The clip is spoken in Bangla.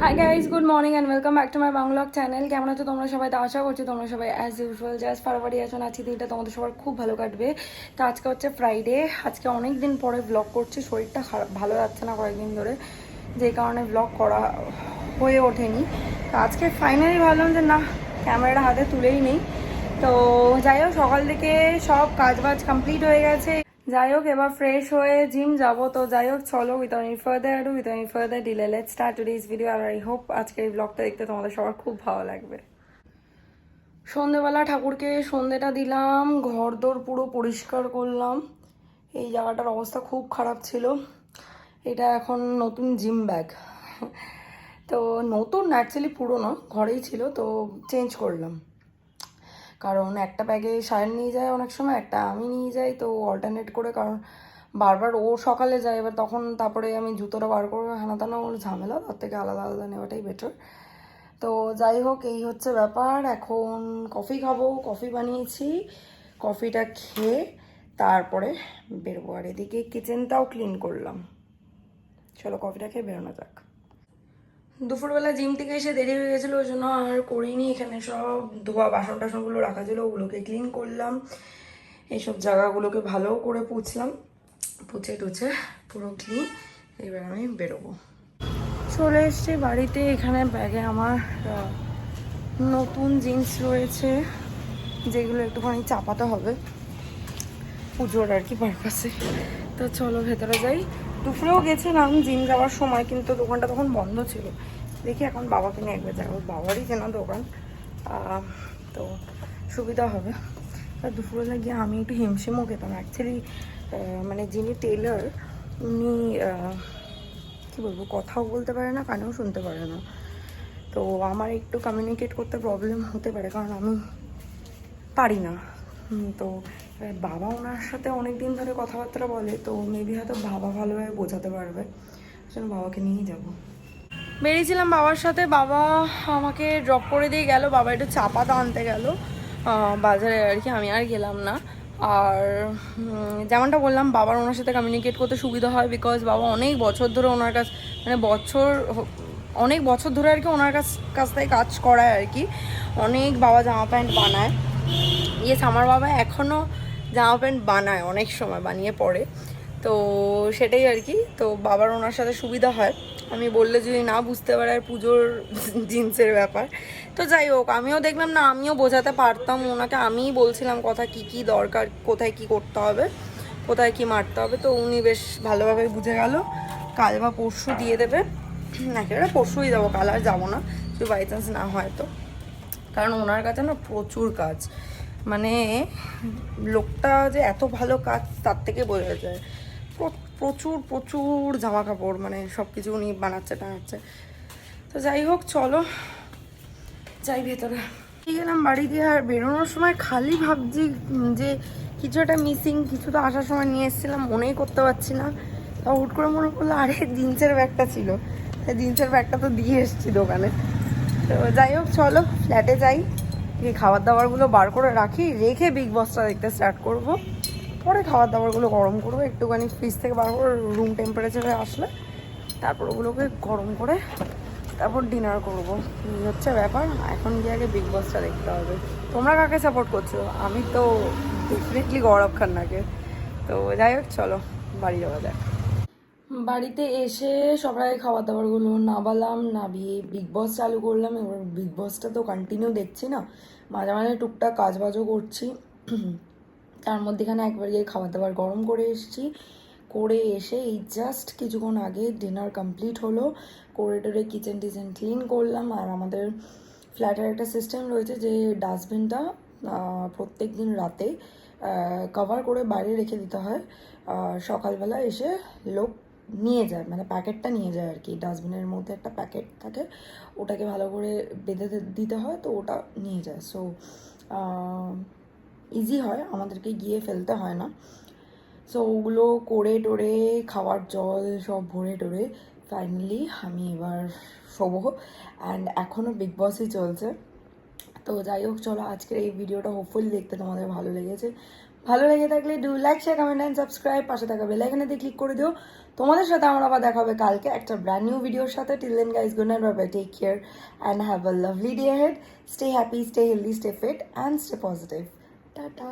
High guys, good morning and welcome back to my vlog channel. কেমন আছো তোমরা সবাই? তো আশা করছি তোমরা সবাই অ্যাজ ইউজুয়াল জাস্ট ফারওয়ারি আছো। আজকে দিনটা তোমাদের সবার খুব ভালো কাটবে। তো আজকে হচ্ছে ফ্রাইডে। আজকে অনেক দিন পরে ব্লগ করছি। শরীরটা খারাপ, ভালো যাচ্ছে না কয়েকদিন ধরে, যেই কারণে ব্লগ করা হয়ে ওঠেনি। তো আজকে ফাইনালি ভাবলাম যে না, ক্যামেরাটা হাতে তুলেই নেই। তো যাই হোক, সকাল থেকে সব কাজবাজ কমপ্লিট হয়ে গেছে। যাই হোক, এবার ফ্রেশ হয়ে জিম যাব। তো যাই হোক, চলো with any further delay let's start today's video. আর আই হোপ আজকের এই ব্লগটা দেখতে তোমাদের সবার খুব ভালো লাগবে। সন্ধেবেলা ঠাকুরকে সন্ধেটা দিলাম, ঘরদোর পুরো পরিষ্কার করলাম। এই জায়গাটার অবস্থা খুব খারাপ ছিল। এটা এখন নতুন জিম ব্যাগ। তো নতুন অ্যাকচুয়ালি পুরনো, ঘরেই ছিল, তো চেঞ্জ করলাম। কারণ একটা ব্যাগে সায়ন নিয়ে যায় অনেক সময়, একটা আমি নিয়ে যাই, তো অল্টারনেট করে। কারণ বারবার ও সকালে যায়, এবার তখন তারপরে আমি জুতোটা বার করবো, হানা টানা ওর ঝামেলা, তার থেকে আলাদা আলাদা নেওয়াটাই বেটার। তো যাই হোক, এই হচ্ছে ব্যাপার। এখন কফি খাবো, কফি বানিয়েছি। কফিটা খেয়ে তারপরে বেরোবো। আর এদিকে কিচেনটাও ক্লিন করলাম। চলো কফিটা খেয়ে বেরোনো যাক। দুপুরবেলা জিম থেকে এসে দেরি হয়ে গেছিলো, ওই জন্য আর করিনি। এখানে সব ধোয়া বাসন টাসনগুলো রাখা ছিল, ওগুলোকে ক্লিন করলাম। এইসব জায়গাগুলোকে ভালো করে পুছলাম, পুছে টুছে পুরো ক্লিন। এবার আমি বেরোবো। চলে এসছি বাড়িতে। এখানে ব্যাগে আমার নতুন জিন্স রয়েছে, যেগুলো একটুখানি চাপাতে হবে পুজোর আর কি পারপাসে। তো চলো ভেতরে যাই। দুপুরেও গেছিলাম জিম যাওয়ার সময়, কিন্তু দোকানটা তখন বন্ধ ছিল। দেখি এখন বাবাকে নিয়ে একবার যাবো, বাবারই কেনা দোকান, তো সুবিধা হবে। আর দুপুরবেলা গিয়ে আমি একটু হিমশিমও খেতাম অ্যাকচুয়ালি। মানে যিনি টেলার, উনি কী বলবো, কথাও বলতে পারে না, কানেও শুনতে পারে না। তো আমার একটু কমিউনিকেট করতে প্রবলেম হতে পারে, কারণ আমি পারি না। তো বাবা ওনার সাথে অনেক দিন ধরে কথাবার্তা বলে, তো মেবি হয়তো বাবা ভালোভাবে বোঝাতে পারবে। সেজন্য বাবাকে নিয়েই যাব। বেরিয়েছিলাম বাবার সাথে, বাবা আমাকে ড্রপ করে দিয়ে গেল। বাবা একটু চা পাতা আনতে গেল বাজারে আর কি, আমি আর গেলাম না। আর যেমনটা বললাম, বাবার ওনার সাথে কমিউনিকেট করতে সুবিধা হয়, বিকজ বাবা অনেক বছর ধরে ওনার কাছ, মানে অনেক বছর ধরে আর কি ওনার কাছ থেকে কাজ করায় আর কি। অনেক বাবা জামা প্যান্ট বানায়। ইয়েস, আমার বাবা এখনও জামা প্যান্ট বানায়, অনেক সময় বানিয়ে পরে। তো সেটাই আর কি। তো বাবার ওনার সাথে সুবিধা হয়, আমি বললে যদি না বুঝতে পারে, আর পুজোর জিন্সের ব্যাপার। তো যাই হোক, আমিও দেখলাম না, আমিও বোঝাতে পারতাম ওনাকে। আমিই বলছিলাম কথা, কি কি দরকার, কোথায় কি করতে হবে, কোথায় কি মারতে হবে। তো উনি বেশ ভালোভাবে বুঝে গেল। কাল বা পরশু দিয়ে দেবে। একেবারে পরশুই যাবো, কাল আর যাবো না, যদি বাই চান্স না হয় তো। কারণ ওনার কাছে না প্রচুর কাজ, মানে লোকটা যে এত ভালো কাজ তার থেকে বোঝা যায়। প্রচুর প্রচুর জামা কাপড়, মানে সব কিছু উনি বানাচ্ছে টানাচ্ছে। তো যাই হোক, চলো যাই ভেতরে। গেলাম বাড়ি দিয়ে, আর বেরোনোর সময় খালি ভাবছি যে কিছু একটা মিসিং, কিছু তো আসার সময় নিয়ে এসেছিলাম, মনেই করতে পারছি না। তা হুট করে মনে করলো, আরে জিন্সের ব্যাগটা ছিল, জিন্সের ব্যাগটা তো দিয়ে এসেছি দোকানে। তো যাই হোক, চলো ফ্ল্যাটে যাই, এই খাবার দাবারগুলো বার করে রাখি, রেখে বিগ বসটা দেখতে স্টার্ট করব। পরে খাবার দাবারগুলো গরম করবো, একটুখানি ফ্রিজ থেকে বার করে রুম টেম্পারেচারে আসলে তারপর ওগুলোকে গরম করে তারপর ডিনার করব। এই হচ্ছে ব্যাপার। এখন গিয়ে আগে বিগ বসটা দেখতে হবে। তোমরা কাকে সাপোর্ট করছো? আমি তো ডেফিনেটলি গৌরব খান্নাকে। তো যাই হোক, চলো বাড়ি যাওয়া যায়। বাড়িতে এসে সবাই খাবার দাবারগুলো নাবালাম, নাবিয়ে বিগ বস চালু করলাম। এবার বিগ বসটা তো কন্টিনিউ দেখছি না, মাঝে মাঝে টুকটাক কাজবাজও করছি। তার মধ্যেখানে একবার গিয়ে খাবার দাবার গরম করে এসেছি। করে এসে এই জাস্ট কিছুক্ষণ আগে ডিনার কমপ্লিট হলো, করে টোরে কিচেন টিচেন ক্লিন করলাম। আর আমাদের ফ্ল্যাটের একটা সিস্টেম রয়েছে যে ডাস্টবিনটা প্রত্যেক দিন রাতে কভার করে বাইরে রেখে দিতে হয়। সকালবেলা এসে লোক নিয়ে যায়, মানে প্যাকেটটা নিয়ে যায় আর কি। ডাস্টবিনের মধ্যে একটা প্যাকেট থাকে, ওটাকে ভালো করে বেঁধে দিতে হয়, তো ওটা নিয়ে যায়। সো ইজি হয়, আমাদেরকে গিয়ে ফেলতে হয় না। সো ওগুলো করে টোরে খাওয়ার জল সব ভরে টোরে ফাইনালি আমি এবার শোবো। অ্যান্ড এখনও বিগ বসই চলছে। তো যাই হোক, চলো আজকের এই ভিডিওটা হোপফুলি দেখতে তোমাদের ভালো লেগেছে। ভালো লেগে থাকলে do like share comment and subscribe, পাশে থাকা বেল আইকনে দিয়ে ক্লিক করে দিও। তোমাদের সাথে আমার আবার দেখা হবে কালকে একটা ব্র্যান্ড নিউ ভিডিওর সাথে। Till then guys, good night, bye bye, take care and have a lovely day ahead. Stay happy, stay healthy, stay fit and stay positive. Tata.